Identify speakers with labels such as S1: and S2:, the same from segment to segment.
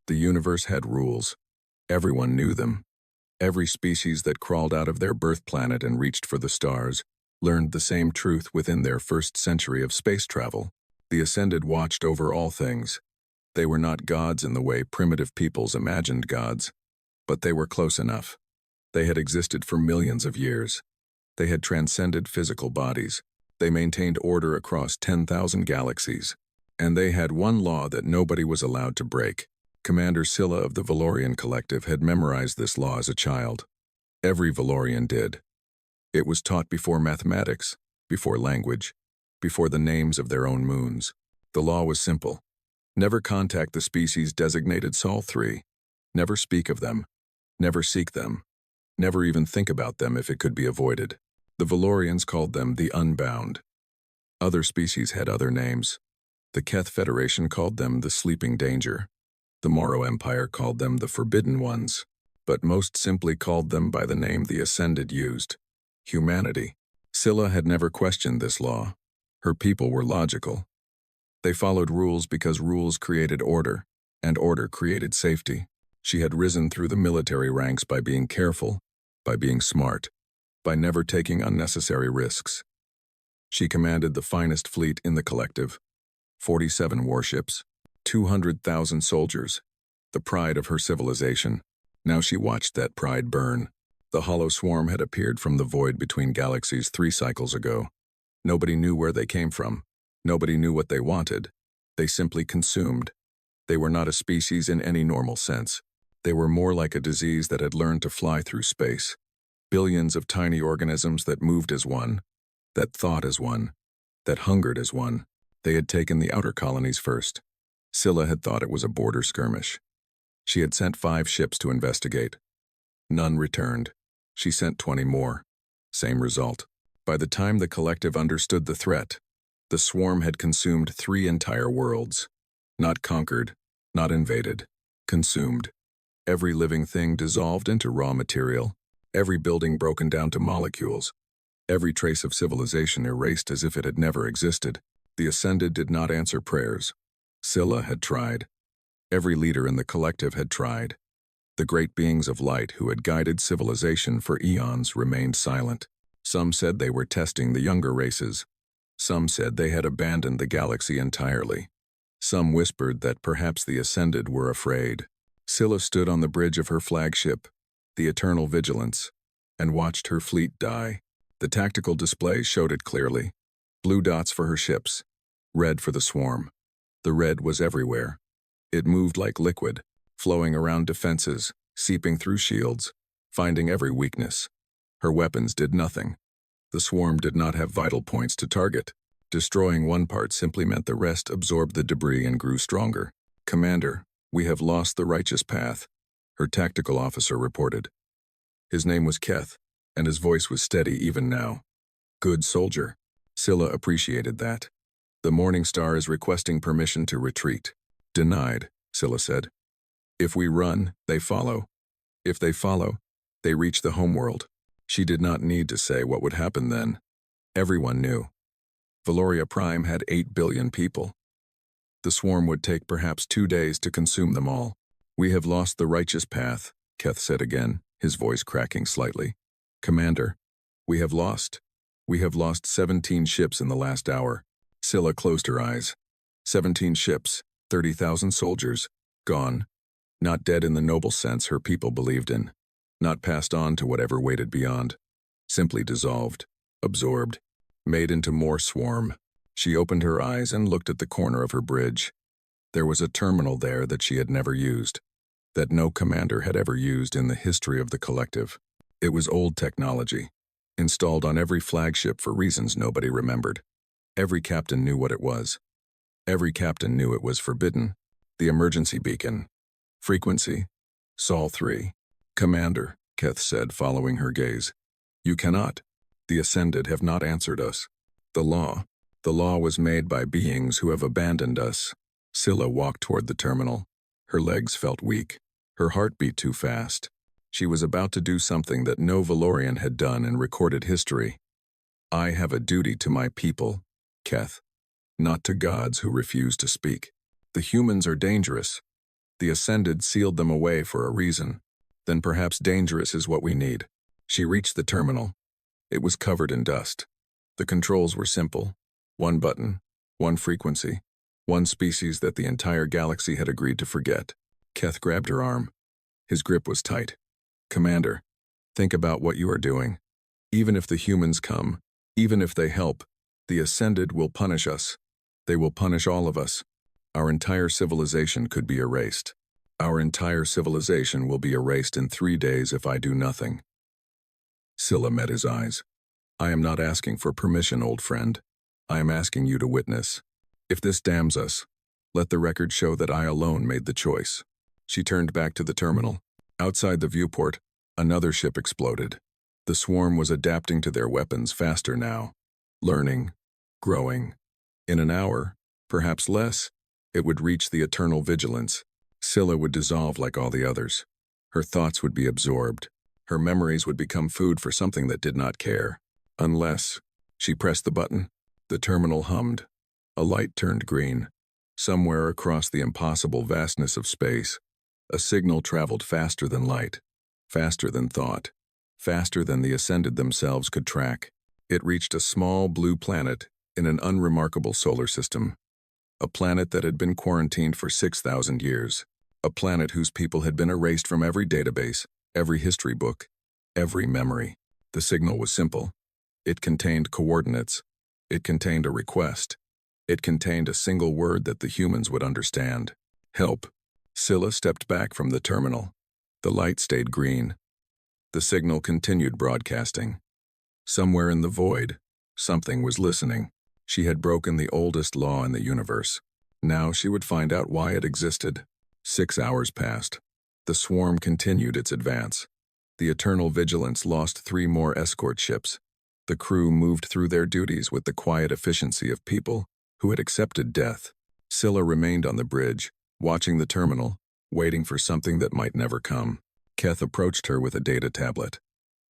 S1: The universe had rules. Everyone knew them. Every species that crawled out of their birth planet and reached for the stars learned the same truth within their first century of space travel. The Ascended watched over all things. They were not gods in the way primitive peoples imagined gods, but they were close enough. They had existed for millions of years. They had transcended physical bodies. They maintained order across 10,000 galaxies. And they had one law that nobody was allowed to break. Commander Scylla of the Valorian Collective had memorized this law as a child. Every Valorian did. It was taught before mathematics, before language, before the names of their own moons. The law was simple. Never contact the species designated Sol 3. Never speak of them. Never seek them. Never even think about them if it could be avoided. The Valorians called them the Unbound. Other species had other names. The Keth Federation called them the Sleeping Danger. The Moro Empire called them the Forbidden Ones, but most simply called them by the name the Ascended used, humanity. Scylla had never questioned this law. Her people were logical. They followed rules because rules created order, and order created safety. She had risen through the military ranks by being careful, by being smart, by never taking unnecessary risks. She commanded the finest fleet in the collective, 47 warships, 200,000 soldiers, the pride of her civilization. Now she watched that pride burn. The hollow swarm had appeared from the void between galaxies 3 cycles ago. Nobody knew where they came from. Nobody knew what they wanted. They simply consumed. They were not a species in any normal sense. They were more like a disease that had learned to fly through space. Billions of tiny organisms that moved as one, that thought as one, that hungered as one. They had taken the outer colonies first. Scylla had thought it was a border skirmish. She had sent 5 ships to investigate. None returned. She sent 20 more. Same result. By the time the collective understood the threat, the swarm had consumed 3 entire worlds. Not conquered, not invaded, consumed. Every living thing dissolved into raw material, every building broken down to molecules, every trace of civilization erased as if it had never existed. The Ascended did not answer prayers. Scylla had tried. Every leader in the collective had tried. The great beings of light who had guided civilization for eons remained silent. Some said they were testing the younger races. Some said they had abandoned the galaxy entirely. Some whispered that perhaps the Ascended were afraid. Scylla stood on the bridge of her flagship, the Eternal Vigilance, and watched her fleet die. The tactical display showed it clearly. Blue dots for her ships, red for the swarm. The red was everywhere. It moved like liquid, flowing around defenses, seeping through shields, finding every weakness. Her weapons did nothing. The swarm did not have vital points to target. Destroying one part simply meant the rest absorbed the debris and grew stronger. "Commander, we have lost the righteous path," her tactical officer reported. His name was Keth, and his voice was steady even now. "Good soldier." Scylla appreciated that. "The Morning Star is requesting permission to retreat." "Denied," Scylla said. "If we run, they follow. If they follow, they reach the homeworld." She did not need to say what would happen then. Everyone knew. Valoria Prime had 8 billion people. The swarm would take perhaps 2 days to consume them all. "We have lost the righteous path," Keth said again, his voice cracking slightly. "Commander, we have lost. We have lost 17 ships in the last hour." Scylla closed her eyes. 17 ships, 30,000 soldiers, gone. Not dead in the noble sense her people believed in. Not passed on to whatever waited beyond. Simply dissolved, absorbed, made into more swarm. She opened her eyes and looked at the corner of her bridge. There was a terminal there that she had never used, that no commander had ever used in the history of the collective. It was old technology, installed on every flagship for reasons nobody remembered. Every captain knew what it was. Every captain knew it was forbidden. The emergency beacon. Frequency. Sol 3. "Commander," Keth said, following her gaze. "You cannot. The Ascended have not answered us. The law was made by beings who have abandoned us." Scylla walked toward the terminal. Her legs felt weak. Her heart beat too fast. She was about to do something that no Valorian had done in recorded history. "I have a duty to my people, Keth, not to gods who refuse to speak. The humans are dangerous. The Ascended sealed them away for a reason. Then perhaps dangerous is what we need. She reached the terminal. It was covered in dust. The controls were simple. One button, one frequency, one species that the entire galaxy had agreed to forget. Keth grabbed her arm. His grip was tight. Commander, think about what you are doing. Even if the humans come, even if they help, the Ascended will punish us. They will punish all of us. Our entire civilization could be erased. Our entire civilization will be erased in 3 days if I do nothing. Scylla met his eyes. I am not asking for permission, old friend. I am asking you to witness. If this damns us, let the record show that I alone made the choice. She turned back to the terminal. Outside the viewport, another ship exploded. The swarm was adapting to their weapons faster now. Learning, growing. In an hour, perhaps less, it would reach the eternal vigilance. Scylla would dissolve like all the others. Her thoughts would be absorbed. Her memories would become food for something that did not care. Unless, she pressed the button. The terminal hummed. A light turned green. Somewhere across the impossible vastness of space, a signal traveled faster than light, faster than thought, faster than the Ascended themselves could track. It reached a small blue planet in an unremarkable solar system. A planet that had been quarantined for 6,000 years. A planet whose people had been erased from every database, every history book, every memory. The signal was simple. It contained coordinates. It contained a request. It contained a single word that the humans would understand. Help. Scylla stepped back from the terminal. The light stayed green. The signal continued broadcasting. Somewhere in the void, something was listening. She had broken the oldest law in the universe. Now she would find out why it existed. 6 hours passed. The swarm continued its advance. The Eternal Vigilance lost 3 more escort ships. The crew moved through their duties with the quiet efficiency of people who had accepted death. Scylla remained on the bridge, watching the terminal, waiting for something that might never come. Keth approached her with a data tablet.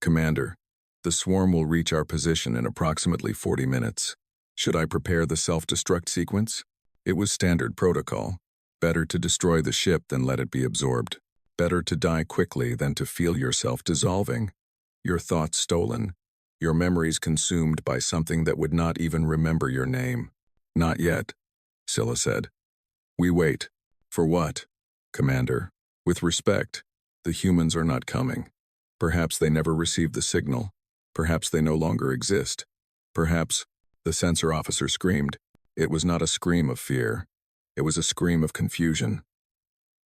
S1: Commander, the swarm will reach our position in approximately 40 minutes. Should I prepare the self-destruct sequence? It was standard protocol. Better to destroy the ship than let it be absorbed. Better to die quickly than to feel yourself dissolving. Your thoughts stolen. Your memories consumed by something that would not even remember your name. Not yet, Scylla said. We wait. For what? Commander, with respect, the humans are not coming. Perhaps they never received the signal. Perhaps they no longer exist. Perhaps, the sensor officer screamed. It was not a scream of fear. It was a scream of confusion.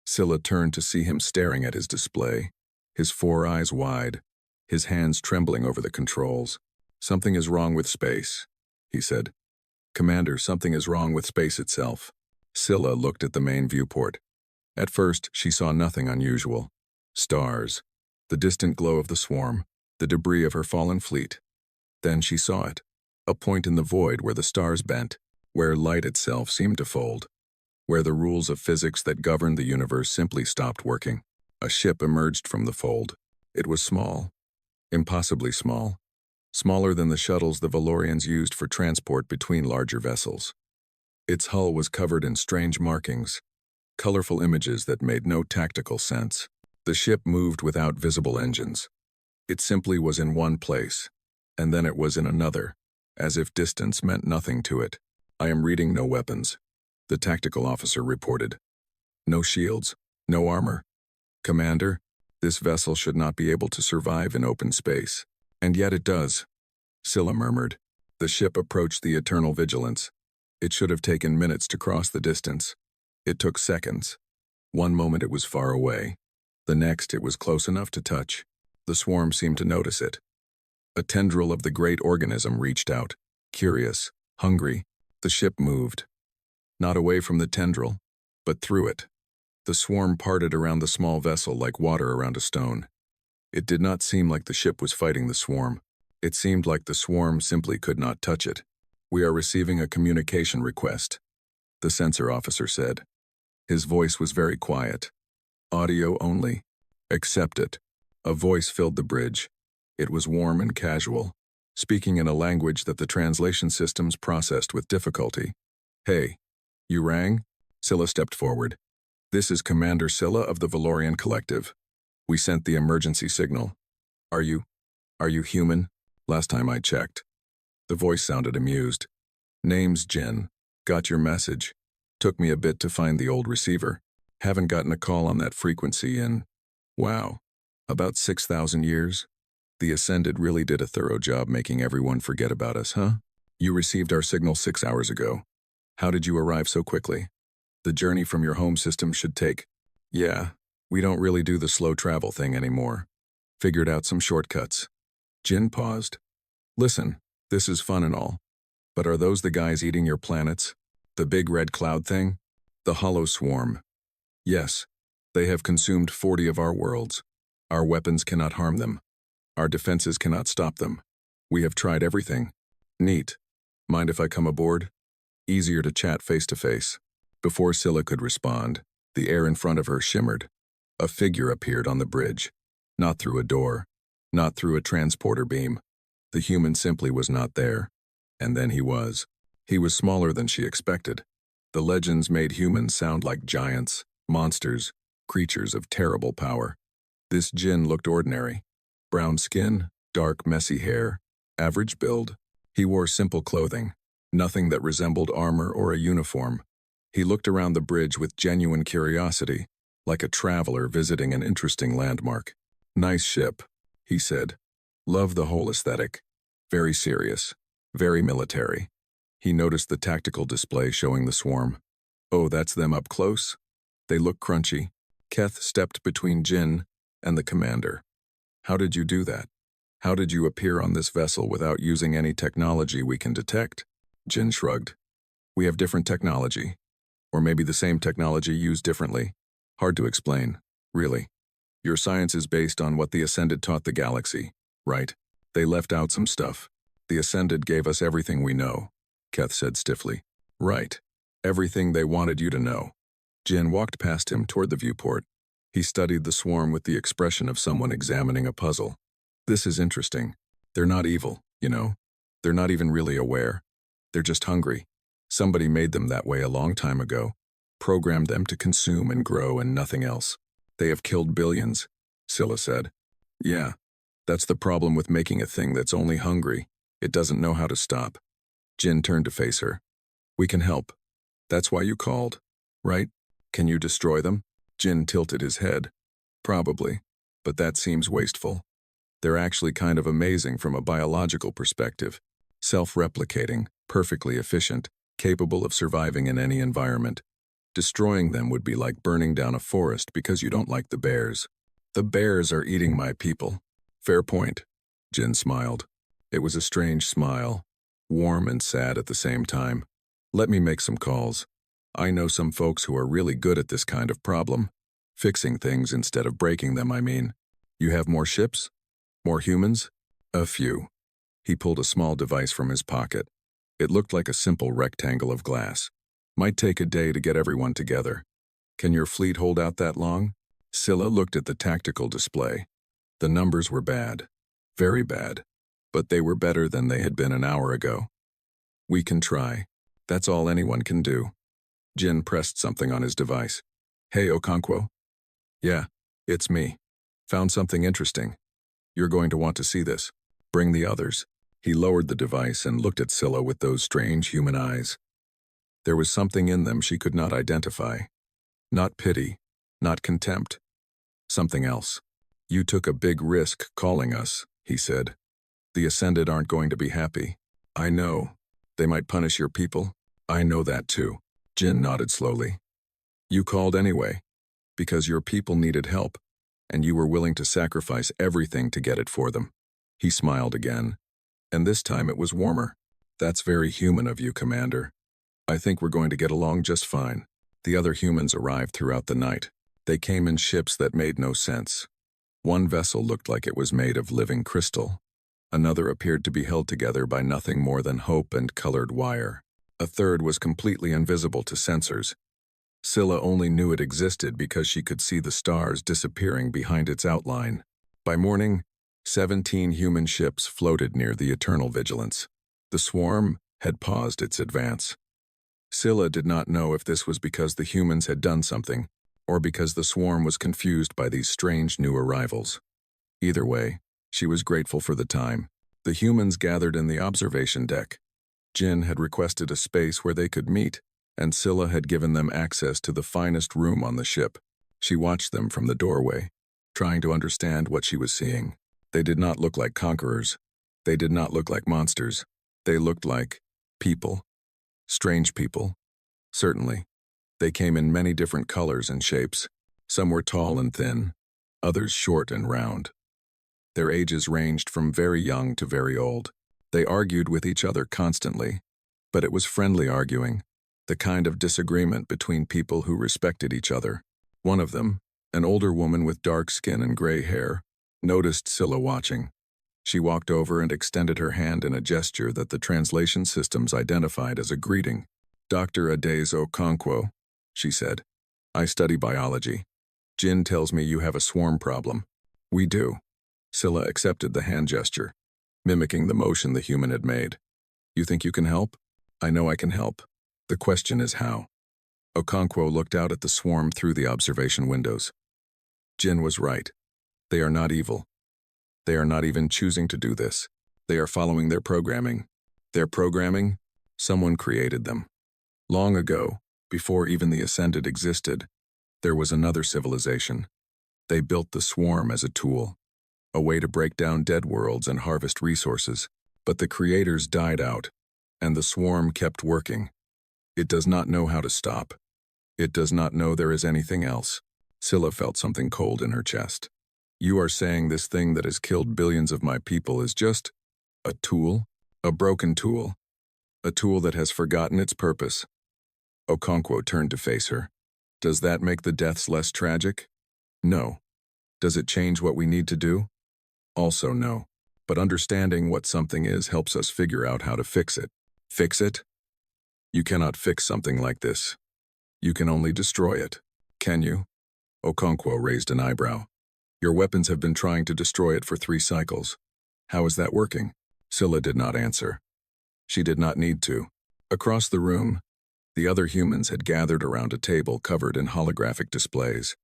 S1: Scylla turned to see him staring at his display, his 4 eyes wide, his hands trembling over the controls. Something is wrong with space, he said. Commander, something is wrong with space itself. Scylla looked at the main viewport. At first, she saw nothing unusual. Stars, the distant glow of the swarm, the debris of her fallen fleet. Then she saw it, a point in the void where the stars bent, where light itself seemed to fold, where the rules of physics that governed the universe simply stopped working. A ship emerged from the fold. It was small, impossibly small, smaller than the shuttles the Valorians used for transport between larger vessels. Its hull was covered in strange markings, colorful images that made no tactical sense. The ship moved without visible engines. It simply was in one place, and then it was in another, as if distance meant nothing to it. I am reading no weapons, the tactical officer reported. No shields, no armor. Commander, this vessel should not be able to survive in open space. And yet it does, Scylla murmured. The ship approached the Eternal Vigilance. It should have taken minutes to cross the distance. It took seconds. One moment it was far away. The next it was close enough to touch. The swarm seemed to notice it. A tendril of the great organism reached out, curious, hungry. The ship moved. Not away from the tendril, but through it. The swarm parted around the small vessel like water around a stone. It did not seem like the ship was fighting the swarm. It seemed like the swarm simply could not touch it. We are receiving a communication request, the sensor officer said. His voice was very quiet. Audio only. Accept it. A voice filled the bridge. It was warm and casual, speaking in a language that the translation systems processed with difficulty. Hey, you rang? Scylla stepped forward. This is Commander Scylla of the Valorian Collective. We sent the emergency signal. Are you human? Last time I checked. The voice sounded amused. Name's Jin. Got your message. Took me a bit to find the old receiver. Haven't gotten a call on that frequency in, wow, about 6,000 years? The Ascended really did a thorough job making everyone forget about us, huh? You received our signal 6 hours ago. How did you arrive so quickly? The journey from your home system should take. Yeah, we don't really do the slow travel thing anymore. Figured out some shortcuts. Jin paused. Listen, this is fun and all. But are those the guys eating your planets? The big red cloud thing? The hollow swarm. Yes, they have consumed 40 of our worlds. Our weapons cannot harm them. Our defenses cannot stop them. We have tried everything. Neat. Mind if I come aboard? Easier to chat face to face. Before Scylla could respond, the air in front of her shimmered. A figure appeared on the bridge. Not through a door. Not through a transporter beam. The human simply was not there. And then he was. He was smaller than she expected. The legends made humans sound like giants, monsters, creatures of terrible power. This Jin looked ordinary. Brown skin, dark, messy hair, average build. He wore simple clothing, nothing that resembled armor or a uniform. He looked around the bridge with genuine curiosity, like a traveler visiting an interesting landmark. Nice ship, he said. Love the whole aesthetic. Very serious, very military. He noticed the tactical display showing the swarm. Oh, that's them up close? They look crunchy. Keth stepped between Jin and the commander. How did you do that? How did you appear on this vessel without using any technology we can detect? Jin shrugged. We have different technology. Or maybe the same technology used differently. Hard to explain, really. Your science is based on what the Ascended taught the galaxy, right? They left out some stuff. The Ascended gave us everything we know, Keth said stiffly. Right. Everything they wanted you to know. Jin walked past him toward the viewport. He studied the swarm with the expression of someone examining a puzzle. This is interesting. They're not evil, you know? They're not even really aware. They're just hungry. Somebody made them that way a long time ago. Programmed them to consume and grow and nothing else. They have killed billions, Scylla said. Yeah, that's the problem with making a thing that's only hungry. It doesn't know how to stop. Jin turned to face her. We can help. That's why you called, right? Can you destroy them? Jin tilted his head. Probably, but that seems wasteful. They're actually kind of amazing from a biological perspective. Self-replicating, perfectly efficient, capable of surviving in any environment. Destroying them would be like burning down a forest because you don't like the bears. The bears are eating my people. Fair point, Jin smiled. It was a strange smile, warm and sad at the same time. Let me make some calls. I know some folks who are really good at this kind of problem. Fixing things instead of breaking them, I mean. You have more ships? More humans? A few. He pulled a small device from his pocket. It looked like a simple rectangle of glass. Might take a day to get everyone together. Can your fleet hold out that long? Scylla looked at the tactical display. The numbers were bad. Very bad. But they were better than they had been an hour ago. We can try. That's all anyone can do. Jin pressed something on his device. Hey, Okonkwo. Yeah, it's me. Found something interesting. You're going to want to see this. Bring the others. He lowered the device and looked at Scylla with those strange human eyes. There was something in them she could not identify. Not pity, not contempt. Something else. You took a big risk calling us, he said. The Ascended aren't going to be happy. I know. They might punish your people. I know that too. Jin nodded slowly. You called anyway, because your people needed help, and you were willing to sacrifice everything to get it for them. He smiled again, and this time it was warmer. That's very human of you, Commander. I think we're going to get along just fine. The other humans arrived throughout the night. They came in ships that made no sense. One vessel looked like it was made of living crystal. Another appeared to be held together by nothing more than hope and colored wire. A third was completely invisible to sensors. Scylla only knew it existed because she could see the stars disappearing behind its outline. By morning, 17 human ships floated near the Eternal Vigilance. The swarm had paused its advance. Scylla did not know if this was because the humans had done something, or because the swarm was confused by these strange new arrivals. Either way, she was grateful for the time. The humans gathered in the observation deck. Jin had requested a space where they could meet, and Scylla had given them access to the finest room on the ship. She watched them from the doorway, trying to understand what she was seeing. They did not look like conquerors. They did not look like monsters. They looked like people. Strange people. Certainly. They came in many different colors and shapes. Some were tall and thin, others short and round. Their ages ranged from very young to very old. They argued with each other constantly, but it was friendly arguing, the kind of disagreement between people who respected each other. One of them, an older woman with dark skin and gray hair, noticed Scylla watching. She walked over and extended her hand in a gesture that the translation systems identified as a greeting. "Dr. Adezo Okonkwo," she said. "I study biology. Jin tells me you have a swarm problem." "We do." Scylla accepted the hand gesture, mimicking the motion the human had made. "You think you can help?" "I know I can help. The question is how." Okonkwo looked out at the swarm through the observation windows. Jin was right. They are not evil. They are not even choosing to do this. They are following their programming. Their programming? Someone created them. Long ago, before even the Ascended existed, there was another civilization. They built the swarm as a tool, a way to break down dead worlds and harvest resources. But the creators died out, and the swarm kept working. It does not know how to stop. It does not know there is anything else. Scylla felt something cold in her chest. "You are saying this thing that has killed billions of my people is just a tool? A broken tool? A tool that has forgotten its purpose?" Okonkwo turned to face her. "Does that make the deaths less tragic?" "No." "Does it change what we need to do?" "Also no. But understanding what something is helps us figure out how to fix it." "Fix it?" "You cannot fix something like this. You can only destroy it." "Can you?" Okonkwo raised an eyebrow. "Your weapons have been trying to destroy it for 3 cycles. How is that working?" Scylla did not answer. She did not need to. Across the room, the other humans had gathered around a table covered in holographic displays.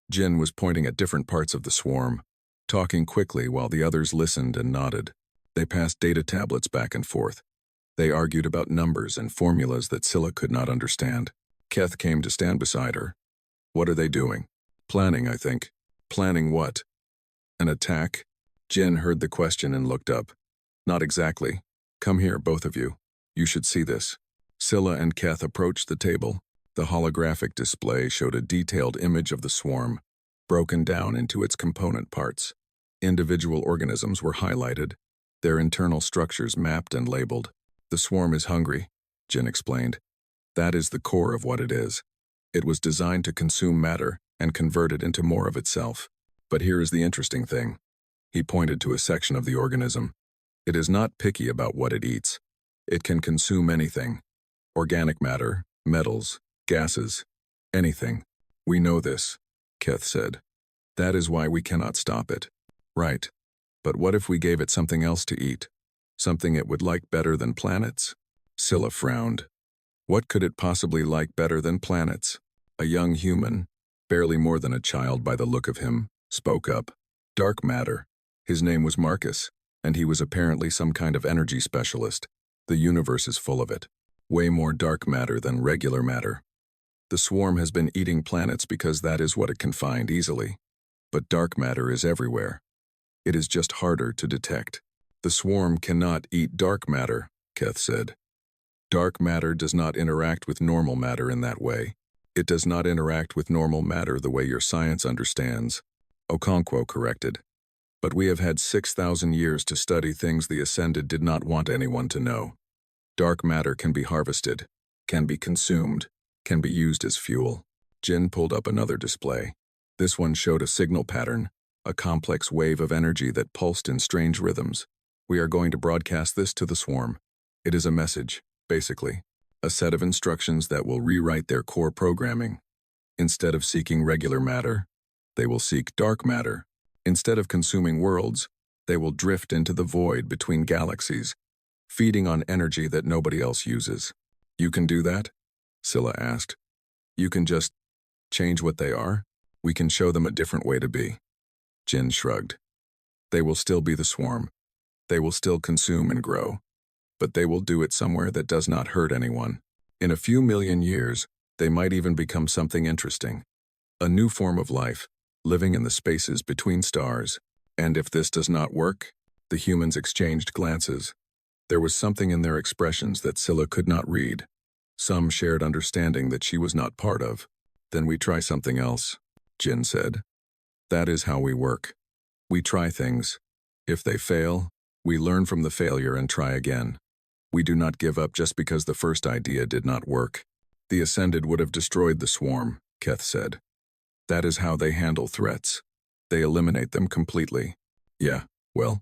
S1: Jin was pointing at different parts of the swarm, talking quickly while the others listened and nodded. They passed data tablets back and forth. They argued about numbers and formulas that Scylla could not understand. Keth came to stand beside her. "What are they doing?" "Planning, I think." "Planning what?" "An attack?" Jin heard the question and looked up. "Not exactly. Come here, both of you. You should see this." Scylla and Keth approached the table. The holographic display showed a detailed image of the swarm, broken down into its component parts. Individual organisms were highlighted, their internal structures mapped and labeled. "The swarm is hungry," Jin explained. "That is the core of what it is. It was designed to consume matter and convert it into more of itself. But here is the interesting thing." He pointed to a section of the organism. "It is not picky about what it eats. It can consume anything. Organic matter, metals, gases, anything. We know this," Keth said. "That is why we cannot stop it." "Right. But what if we gave it something else to eat? Something it would like better than planets?" Scylla frowned. What could it possibly like better than planets? A young human, barely more than a child by the look of him, spoke up. "Dark matter." His name was Marcus, and he was apparently some kind of energy specialist. "The universe is full of it. Way more dark matter than regular matter. The swarm has been eating planets because that is what it can find easily. But dark matter is everywhere. It is just harder to detect." "The swarm cannot eat dark matter," Keth said. "Dark matter does not interact with normal matter in that way. It does not interact with normal matter the way your science understands," Okonkwo corrected. "But we have had 6,000 years to study things the Ascended did not want anyone to know. Dark matter can be harvested, can be consumed, can be used as fuel." Jin pulled up another display. This one showed a signal pattern, a complex wave of energy that pulsed in strange rhythms. "We are going to broadcast this to the swarm. It is a message, basically. A set of instructions that will rewrite their core programming. Instead of seeking regular matter, they will seek dark matter. Instead of consuming worlds, they will drift into the void between galaxies, feeding on energy that nobody else uses." "You can do that?" Scylla asked. "You can just Change what they are? We can show them a different way to be. Jin shrugged. They will still be the swarm. They will still consume and grow. But they will do it somewhere that does not hurt anyone. In a few million years, they might even become something interesting. A new form of life, living in the spaces between stars. And if this does not work, the humans exchanged glances. There was something in their expressions that Scylla could not read. Some shared understanding that she was not part of. Then we try something else, Jin said. That is how we work. We try things. If they fail, we learn from the failure and try again. We do not give up just because the first idea did not work. The Ascended would have destroyed the swarm, Keth said. That is how they handle threats. They eliminate them completely. Yeah, well,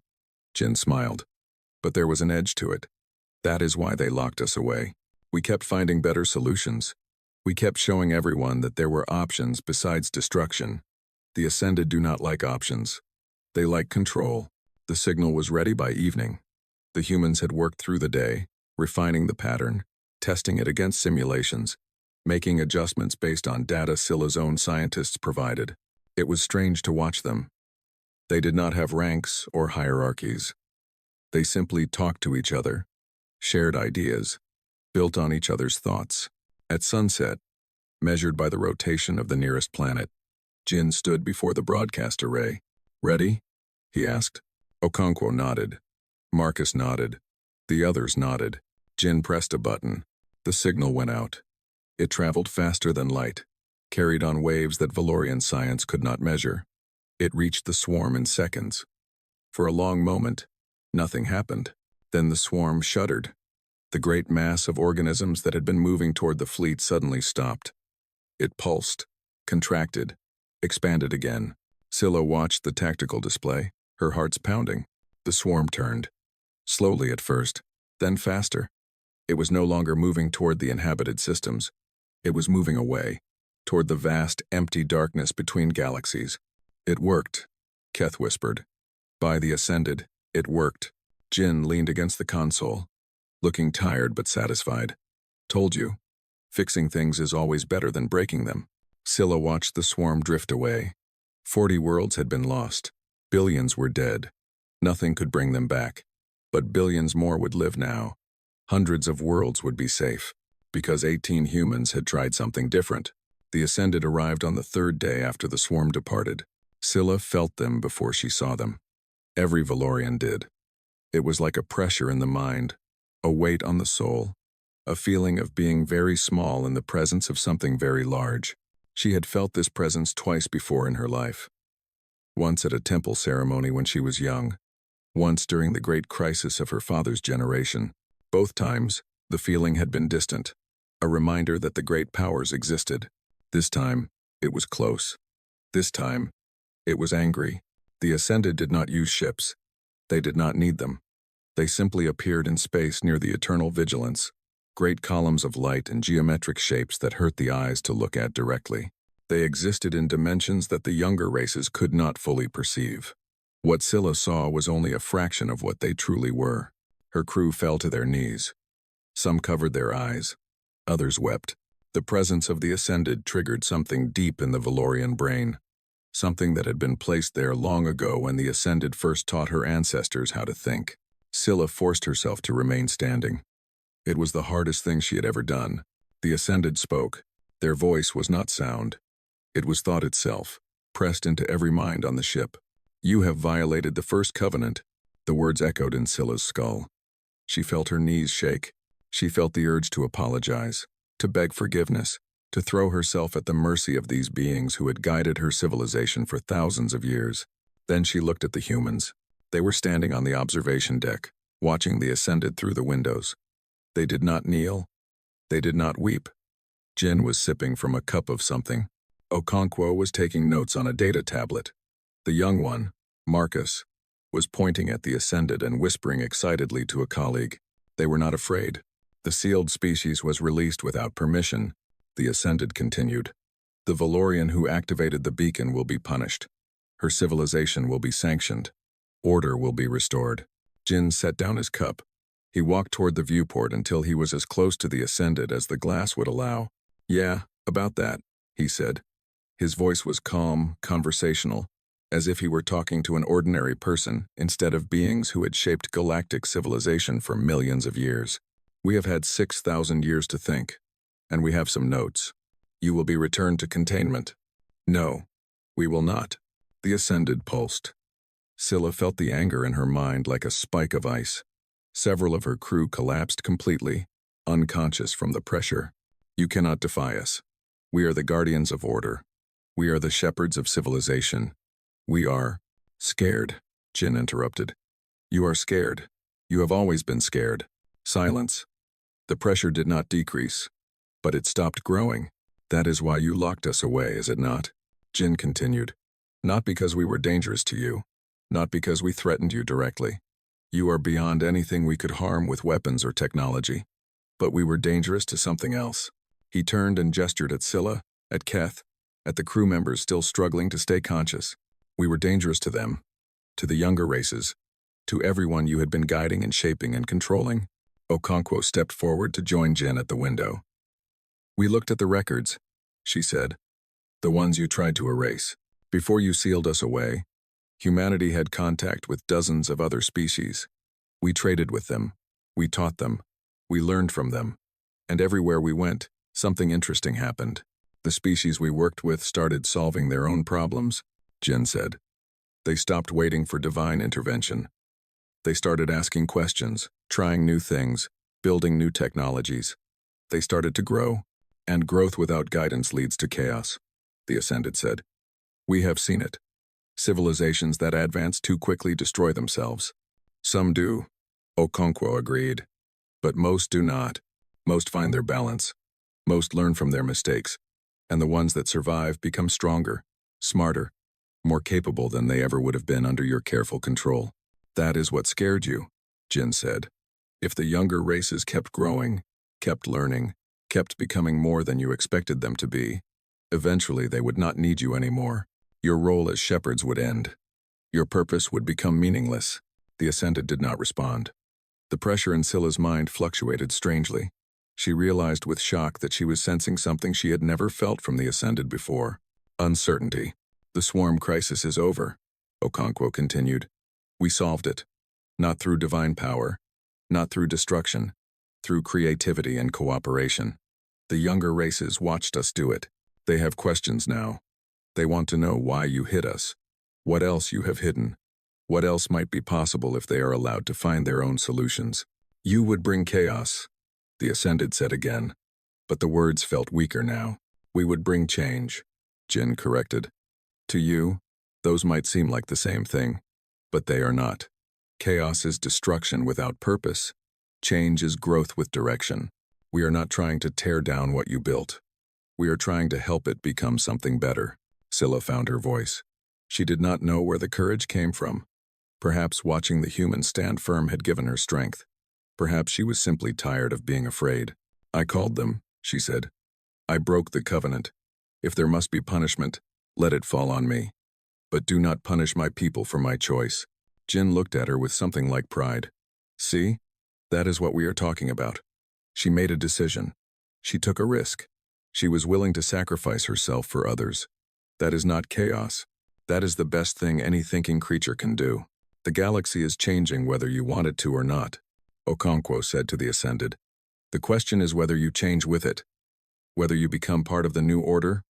S1: Jin smiled. But there was an edge to it. That is why they locked us away. We kept finding better solutions. We kept showing everyone that there were options besides destruction. The Ascended do not like options. They like control. The signal was ready by evening. The humans had worked through the day, refining the pattern, testing it against simulations, making adjustments based on data Scylla's own scientists provided. It was strange to watch them. They did not have ranks or hierarchies. They simply talked to each other, shared ideas, built on each other's thoughts. At sunset, measured by the rotation of the nearest planet, Jin stood before the broadcast array. Ready? He asked. Okonkwo nodded. Marcus nodded. The others nodded. Jin pressed a button. The signal went out. It traveled faster than light, carried on waves that Valorian science could not measure. It reached the swarm in seconds. For a long moment, nothing happened. Then the swarm shuddered. The great mass of organisms that had been moving toward the fleet suddenly stopped. It pulsed, contracted, expanded again. Scylla watched the tactical display, her heart's pounding. The swarm turned. Slowly at first, then faster. It was no longer moving toward the inhabited systems. It was moving away, toward the vast, empty darkness between galaxies. It worked, Keth whispered. By the Ascended, it worked. Jin leaned against the console, looking tired but satisfied. Told you. Fixing things is always better than breaking them. Scylla watched the swarm drift away. 40 worlds had been lost. Billions were dead. Nothing could bring them back. But billions more would live now. Hundreds of worlds would be safe, because 18 humans had tried something different. The Ascended arrived on the third day after the swarm departed. Scylla felt them before she saw them. Every Valorian did. It was like a pressure in the mind, a weight on the soul, a feeling of being very small in the presence of something very large. She had felt this presence twice before in her life. Once at a temple ceremony when she was young, once during the great crisis of her father's generation. Both times, the feeling had been distant, a reminder that the great powers existed. This time, it was close. This time, it was angry. The Ascended did not use ships. They did not need them. They simply appeared in space near the eternal vigilance, great columns of light and geometric shapes that hurt the eyes to look at directly. They existed in dimensions that the younger races could not fully perceive. What Scylla saw was only a fraction of what they truly were. Her crew fell to their knees. Some covered their eyes. Others wept. The presence of the Ascended triggered something deep in the Valorian brain, something that had been placed there long ago when the Ascended first taught her ancestors how to think. Scylla forced herself to remain standing. It was the hardest thing she had ever done. The Ascended spoke. Their voice was not sound. It was thought itself, pressed into every mind on the ship. You have violated the first covenant. The words echoed in Scylla's skull. She felt her knees shake. She felt the urge to apologize, to beg forgiveness, to throw herself at the mercy of these beings who had guided her civilization for thousands of years. Then she looked at the humans. They were standing on the observation deck, watching the Ascended through the windows. They did not kneel. They did not weep. Jin was sipping from a cup of something. Okonkwo was taking notes on a data tablet. The young one, Marcus, was pointing at the Ascended and whispering excitedly to a colleague. They were not afraid. The sealed species was released without permission, the Ascended continued. The Valorian who activated the beacon will be punished. Her civilization will be sanctioned. Order will be restored. Jin set down his cup. He walked toward the viewport until he was as close to the Ascended as the glass would allow. Yeah, about that, he said. His voice was calm, conversational, as if he were talking to an ordinary person instead of beings who had shaped galactic civilization for millions of years. We have had 6,000 years to think, and we have some notes. You will be returned to containment. No, we will not. The Ascended pulsed. Scylla felt the anger in her mind like a spike of ice. Several of her crew collapsed completely, unconscious from the pressure. You cannot defy us. We are the guardians of order. We are the shepherds of civilization. We are scared, Jin interrupted. You are scared. You have always been scared. Silence. The pressure did not decrease, but it stopped growing. That is why you locked us away, is it not? Jin continued. Not because we were dangerous to you. Not because we threatened you directly. You are beyond anything we could harm with weapons or technology. But we were dangerous to something else. He turned and gestured at Scylla, at Keth, at the crew members still struggling to stay conscious. We were dangerous to them, to the younger races, to everyone you had been guiding and shaping and controlling. Okonkwo stepped forward to join Jin at the window. We looked at the records, she said. The ones you tried to erase. Before you sealed us away, humanity had contact with dozens of other species. We traded with them. We taught them. We learned from them. And everywhere we went, something interesting happened. The species we worked with started solving their own problems, Jin said. They stopped waiting for divine intervention. They started asking questions, trying new things, building new technologies. They started to grow, and growth without guidance leads to chaos, the Ascended said. We have seen it. Civilizations that advance too quickly destroy themselves. Some do, Okonkwo agreed. But most do not. Most find their balance. Most learn from their mistakes. And the ones that survive become stronger, smarter, more capable than they ever would have been under your careful control. That is what scared you, Jin said. If the younger races kept growing, kept learning, kept becoming more than you expected them to be, eventually they would not need you anymore. Your role as shepherds would end. Your purpose would become meaningless. The Ascended did not respond. The pressure in Scylla's mind fluctuated strangely. She realized with shock that she was sensing something she had never felt from the Ascended before. Uncertainty. The swarm crisis is over, Okonkwo continued. We solved it. Not through divine power, not through destruction, through creativity and cooperation. The younger races watched us do it. They have questions now. They want to know why you hid us, what else you have hidden, what else might be possible if they are allowed to find their own solutions. You would bring chaos, the Ascended said again, but the words felt weaker now. We would bring change, Jin corrected. To you, those might seem like the same thing, but they are not. Chaos is destruction without purpose. Change is growth with direction. We are not trying to tear down what you built. We are trying to help it become something better. Scylla found her voice. She did not know where the courage came from. Perhaps watching the humans stand firm had given her strength. Perhaps she was simply tired of being afraid. I called them, she said. I broke the covenant. If there must be punishment, let it fall on me. But do not punish my people for my choice. Jin looked at her with something like pride. See? That is what we are talking about. She made a decision. She took a risk. She was willing to sacrifice herself for others. That is not chaos. That is the best thing any thinking creature can do. The galaxy is changing whether you want it to or not, Okonkwo said to the Ascended. The question is whether you change with it, whether you become part of the new order,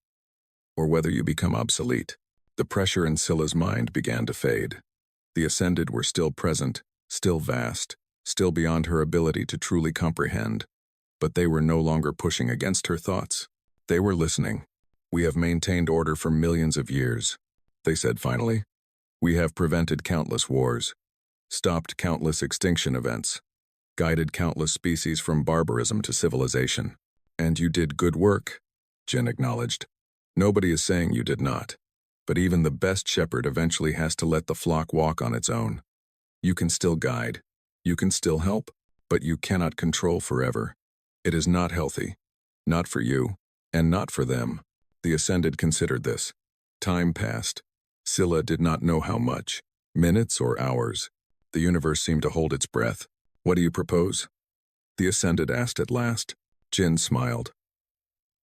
S1: or whether you become obsolete. The pressure in Scylla's mind began to fade. The Ascended were still present, still vast, still beyond her ability to truly comprehend. But they were no longer pushing against her thoughts. They were listening. We have maintained order for millions of years, they said finally. We have prevented countless wars, stopped countless extinction events, guided countless species from barbarism to civilization. And you did good work, Jin acknowledged. Nobody is saying you did not. But even the best shepherd eventually has to let the flock walk on its own. You can still guide. You can still help. But you cannot control forever. It is not healthy. Not for you. And not for them. The Ascended considered this. Time passed. Scylla did not know how much. Minutes or hours. The universe seemed to hold its breath. What do you propose? The Ascended asked at last. Jin smiled.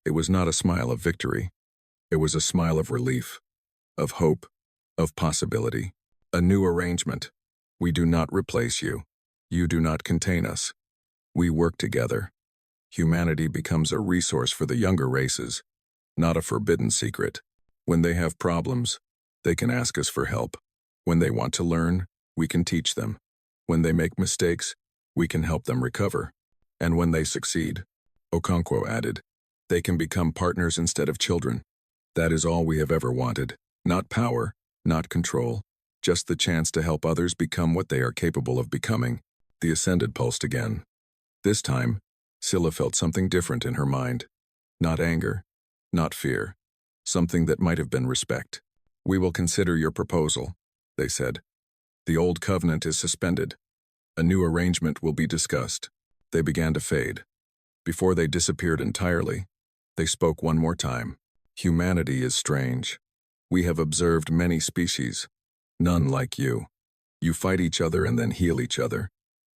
S1: It was not a smile of victory. It was a smile of relief, of hope, of possibility. A new arrangement. We do not replace you. You do not contain us. We work together. Humanity becomes a resource for the younger races, not a forbidden secret. When they have problems, they can ask us for help. When they want to learn, we can teach them. When they make mistakes, we can help them recover. And when they succeed, Okonkwo added, they can become partners instead of children. That is all we have ever wanted. Not power, not control, just the chance to help others become what they are capable of becoming. The Ascended pulsed again. This time, Scylla felt something different in her mind. Not anger, not fear. Something that might have been respect. We will consider your proposal, they said. The old covenant is suspended. A new arrangement will be discussed. They began to fade. Before they disappeared entirely, they spoke one more time. Humanity is strange. We have observed many species. None like you. You fight each other and then heal each other.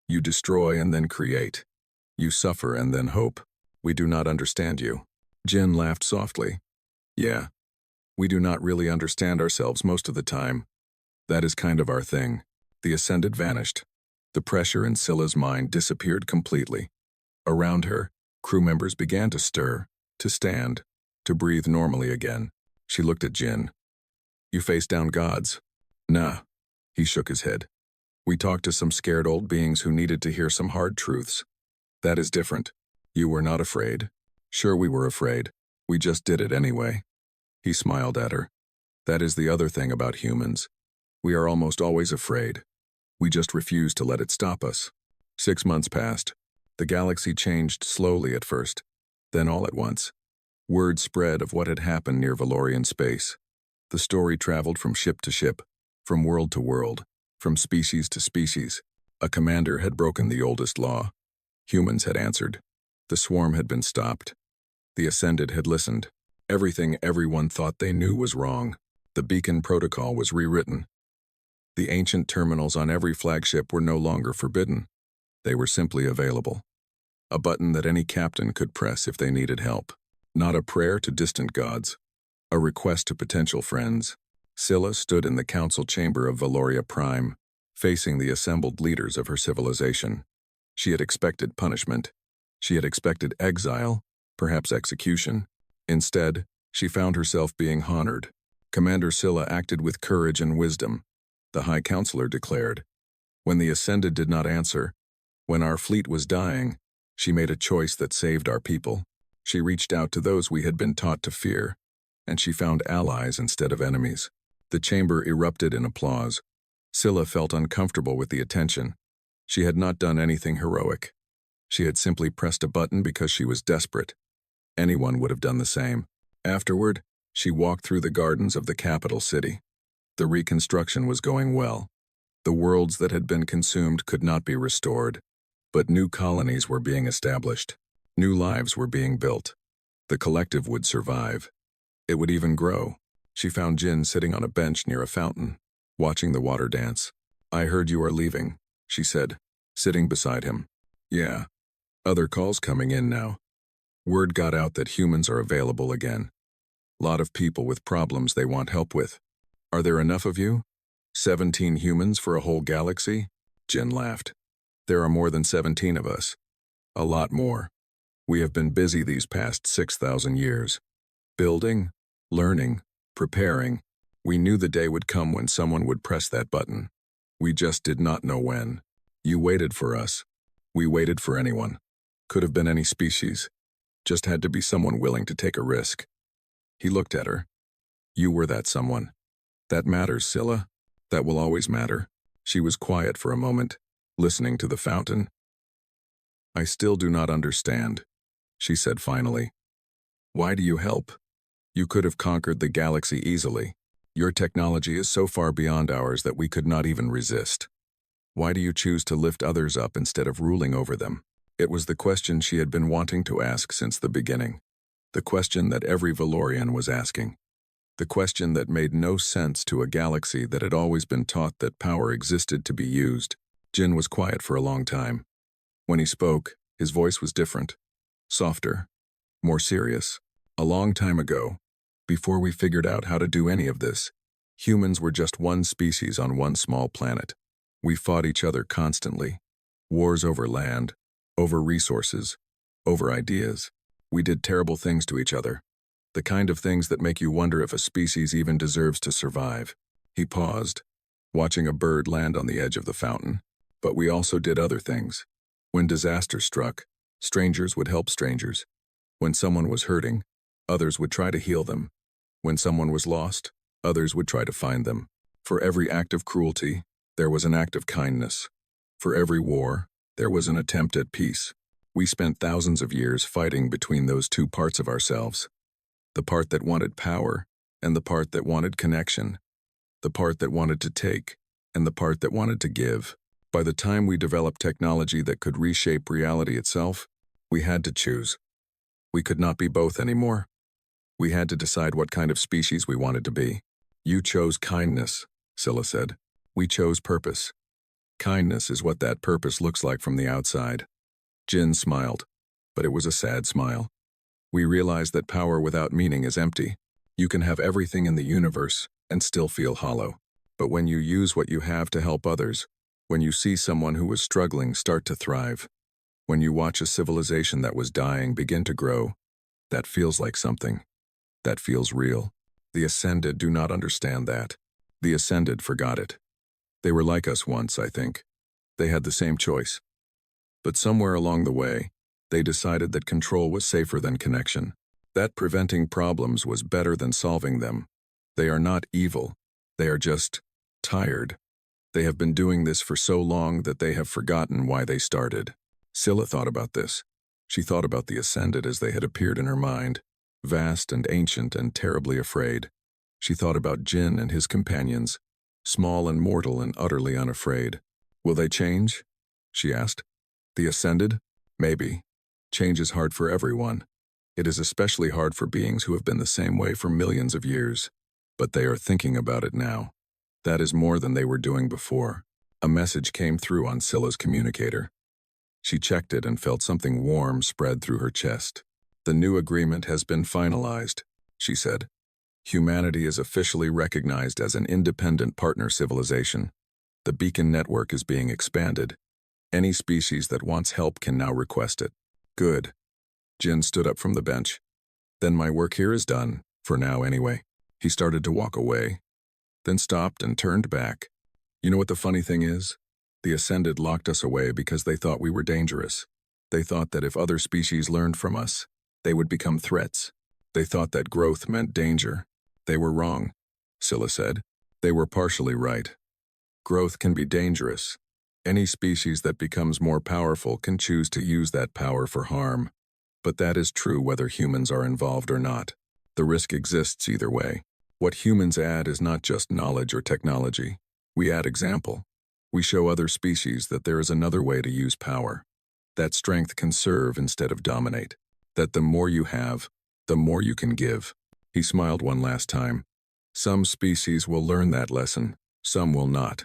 S1: You destroy and then create. You suffer and then hope. We do not understand you. Jin laughed softly. Yeah. We do not really understand ourselves most of the time. That is kind of our thing. The Ascended vanished. The pressure in Scylla's mind disappeared completely. Around her, crew members began to stir, to stand, to breathe normally again. She looked at Jin. You face down gods. Nah. He shook his head. We talked to some scared old beings who needed to hear some hard truths. That is different. You were not afraid. Sure, we were afraid. We just did it anyway. He smiled at her. That is the other thing about humans. We are almost always afraid. We just refuse to let it stop us. 6 months passed. The galaxy changed slowly at first, then all at once. Word spread of what had happened near Valorian space. The story traveled from ship to ship, from world to world, from species to species. A commander had broken the oldest law. Humans had answered. The swarm had been stopped. The Ascended had listened. Everything everyone thought they knew was wrong. The beacon protocol was rewritten. The ancient terminals on every flagship were no longer forbidden. They were simply available. A button that any captain could press if they needed help. Not a prayer to distant gods. A request to potential friends. Scylla stood in the council chamber of Valoria Prime, facing the assembled leaders of her civilization. She had expected punishment. She had expected exile, perhaps execution. Instead, she found herself being honored. Commander Scylla acted with courage and wisdom. The High Counselor declared. When the Ascended did not answer, when our fleet was dying, she made a choice that saved our people. She reached out to those we had been taught to fear, and she found allies instead of enemies. The chamber erupted in applause. Scylla felt uncomfortable with the attention. She had not done anything heroic. She had simply pressed a button because she was desperate. Anyone would have done the same. Afterward, she walked through the gardens of the capital city. The reconstruction was going well. The worlds that had been consumed could not be restored, but new colonies were being established. New lives were being built. The collective would survive. It would even grow. She found Jin sitting on a bench near a fountain, watching the water dance. I heard you are leaving, she said, sitting beside him. Yeah. Other calls coming in now. Word got out that humans are available again. Lot of people with problems they want help with. Are there enough of you? 17 humans for a whole galaxy? Jin laughed. There are more than 17 of us. A lot more. We have been busy these past 6,000 years. Building, learning, preparing. We knew the day would come when someone would press that button. We just did not know when. You waited for us. We waited for anyone. Could have been any species. Just had to be someone willing to take a risk. He looked at her. You were that someone. That matters, Scylla. That will always matter. She was quiet for a moment, listening to the fountain. I still do not understand, she said finally. Why do you help? You could have conquered the galaxy easily. Your technology is so far beyond ours that we could not even resist. Why do you choose to lift others up instead of ruling over them? It was the question she had been wanting to ask since the beginning. The question that every Valorian was asking. The question that made no sense to a galaxy that had always been taught that power existed to be used. Jin was quiet for a long time. When he spoke, his voice was different. Softer. More serious. A long time ago, Before we figured out how to do any of this, humans were just one species on one small planet. We fought each other constantly. Wars over land, over resources, over ideas. We did terrible things to each other. The kind of things that make you wonder if a species even deserves to survive. He paused, watching a bird land on the edge of the fountain. But we also did other things. When disaster struck, strangers would help strangers. When someone was hurting, others would try to heal them. When someone was lost, others would try to find them. For every act of cruelty, there was an act of kindness. For every war, there was an attempt at peace. We spent thousands of years fighting between those two parts of ourselves. The part that wanted power, and the part that wanted connection. The part that wanted to take, and the part that wanted to give. By the time we developed technology that could reshape reality itself, we had to choose. We could not be both anymore. We had to decide what kind of species we wanted to be. You chose kindness, Scylla said. We chose purpose. Kindness is what that purpose looks like from the outside. Jin smiled, but it was a sad smile. We realized that power without meaning is empty. You can have everything in the universe and still feel hollow. But when you use what you have to help others, when you see someone who was struggling start to thrive, when you watch a civilization that was dying begin to grow, that feels like something. That feels real. The Ascended do not understand that. The Ascended forgot it. They were like us once, I think. They had the same choice. But somewhere along the way, they decided that control was safer than connection. That preventing problems was better than solving them. They are not evil. They are just tired. They have been doing this for so long that they have forgotten why they started. Scylla thought about this. She thought about the Ascended as they had appeared in her mind, vast and ancient and terribly afraid. She thought about Jin and his companions, small and mortal and utterly unafraid. Will they change? She asked. The Ascended? Maybe. Change is hard for everyone. It is especially hard for beings who have been the same way for millions of years. But they are thinking about it now. That is more than they were doing before. A message came through on Scylla's communicator. She checked it and felt something warm spread through her chest. The new agreement has been finalized, she said. Humanity is officially recognized as an independent partner civilization. The beacon network is being expanded. Any species that wants help can now request it. Good. Jin stood up from the bench. Then my work here is done, for now anyway. He started to walk away, then stopped and turned back. You know what the funny thing is? The Ascended locked us away because they thought we were dangerous. They thought that if other species learned from us, they would become threats. They thought that growth meant danger. They were wrong, Scylla said. They were partially right. Growth can be dangerous. Any species that becomes more powerful can choose to use that power for harm. But that is true whether humans are involved or not. The risk exists either way. What humans add is not just knowledge or technology. We add example. We show other species that there is another way to use power. That strength can serve instead of dominate. That the more you have, the more you can give. He smiled one last time. Some species will learn that lesson, some will not.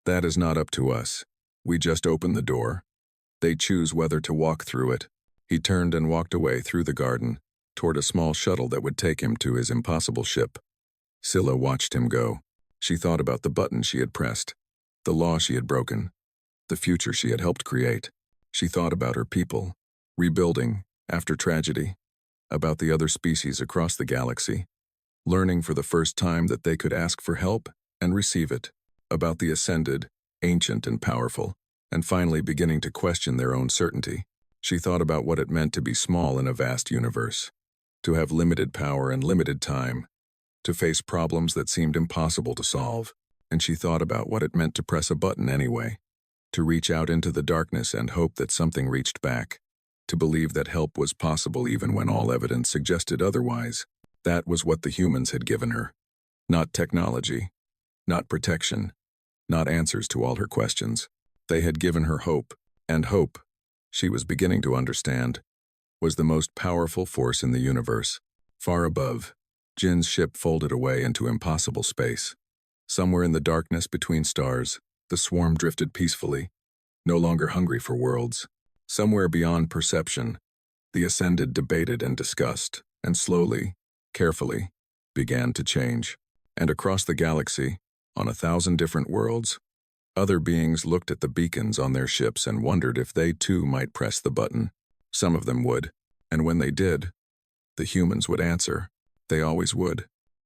S1: That is not up to us. We just open the door. They choose whether to walk through it. He turned and walked away through the garden, toward a small shuttle that would take him to his impossible ship. Scylla watched him go. She thought about the button she had pressed, the law she had broken, the future she had helped create. She thought about her people, rebuilding after tragedy, about the other species across the galaxy, learning for the first time that they could ask for help and receive it, about the Ascended, ancient and powerful, and finally beginning to question their own certainty. She thought about what it meant to be small in a vast universe, to have limited power and limited time, to face problems that seemed impossible to solve, and she thought about what it meant to press a button anyway, to reach out into the darkness and hope that something reached back, to believe that help was possible even when all evidence suggested otherwise. That was what the humans had given her. Not technology, not protection, not answers to all her questions. They had given her hope, and hope, she was beginning to understand, was the most powerful force in the universe. Far above, Jin's ship folded away into impossible space. Somewhere in the darkness between stars, the swarm drifted peacefully, no longer hungry for worlds. Somewhere beyond perception, the Ascended debated and discussed, and slowly, carefully, began to change. And across the galaxy, on 1,000 different worlds, other beings looked at the beacons on their ships and wondered if they too might press the button. Some of them would, and when they did, the humans would answer. They always would.